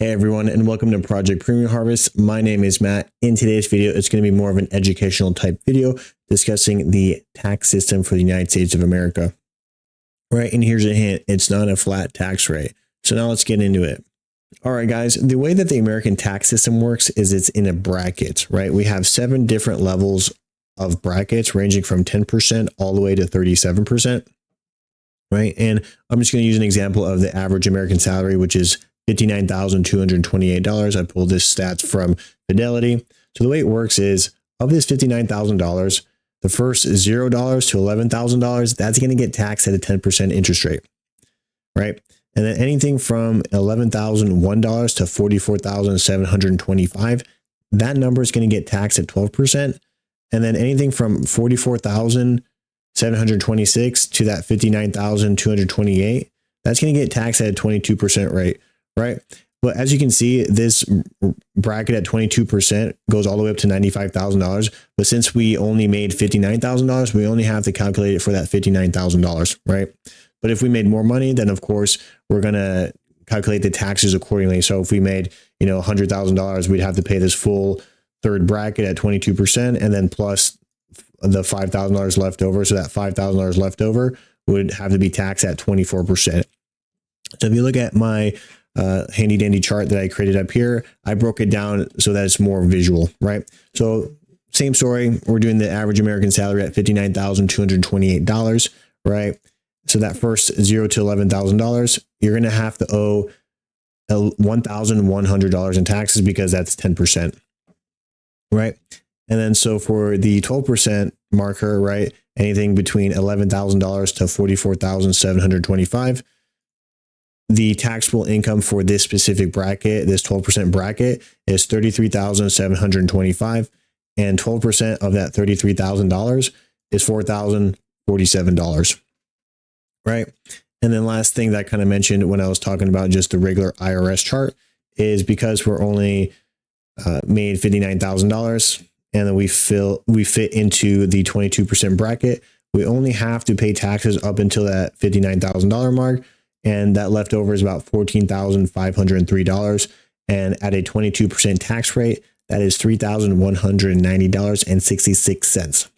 Hey everyone, and welcome to Project Premium Harvest. My name is Matt. In today's video, it's going to be more of an educational type video discussing the tax system for the United States of America. Right, and here's a hint, it's not a flat tax rate. So now let's get into it. All right, guys, the way that the American tax system works is it's in a bracket, right? We have 7 different levels of brackets ranging from 10% all the way to 37%, right? And I'm just going to use an example of the average American salary, which is $59,228. I pulled this stats from Fidelity. So the way it works is of this $59,000, the first $0 to $11,000, that's going to get taxed at a 10% interest rate, right? And then anything from $11,001 to $44,725, that number is going to get taxed at 12%. And then anything from $44,726 to that $59,228, that's going to get taxed at a 22% rate. Right. But as you can see, this bracket at 22% goes all the way up to $95,000. But since we only made $59,000, we only have to calculate it for that $59,000. Right. But if we made more money, then of course, we're going to calculate the taxes accordingly. So if we made, $100,000, we'd have to pay this full third bracket at 22% and then plus the $5,000 left over. So that $5,000 left over would have to be taxed at 24%. So if you look at my handy dandy chart that I created up here, I broke it down so that it's more visual, right? So same story, we're doing the average American salary at $59,228, right? So that first $0 to $11,000, you're going to have to owe $1,100 in taxes because that's 10%, right? And then so for the 12% marker, right, anything between $11,000 to $44,725, the taxable income for this specific bracket, this 12% bracket, is $33,725, and 12% of that $33,000 is $4,047, right? And then last thing that I kind of mentioned when I was talking about just the regular IRS chart is because we're only made $59,000 and then we fit into the 22% bracket, we only have to pay taxes up until that $59,000 mark. And that leftover is about $14,503. And at a 22% tax rate, that is $3,190.66.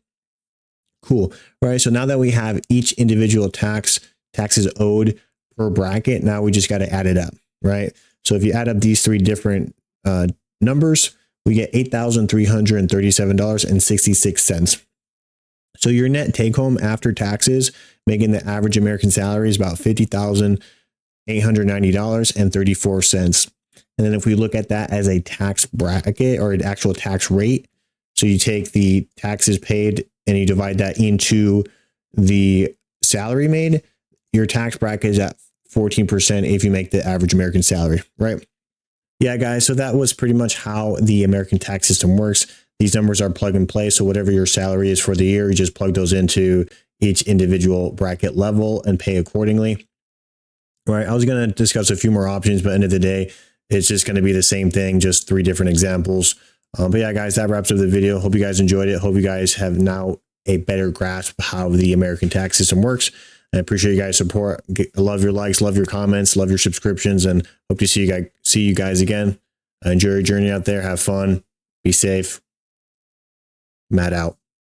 Cool. All right. So now that we have each individual taxes owed per bracket, now we just got to add it up, right? So if you add up these 3 different numbers, we get $8,337.66. So your net take home after taxes, making the average American salary is about $50,890.34. And then if we look at that as a tax bracket or an actual tax rate, so you take the taxes paid and you divide that into the salary made, your tax bracket is at 14% if you make the average American salary, right? Yeah, guys, so that was pretty much how the American tax system works. These numbers are plug and play. So whatever your salary is for the year, you just plug those into each individual bracket level and pay accordingly. All right. I was going to discuss a few more options, but at the end of the day, it's just going to be the same thing, just 3 different examples. But yeah, guys, that wraps up the video. Hope you guys enjoyed it. Hope you guys have now a better grasp of how the American tax system works. I appreciate you guys' support. I love your likes, love your comments, love your subscriptions, and hope to see you guys again. Enjoy your journey out there. Have fun. Be safe. Matt out.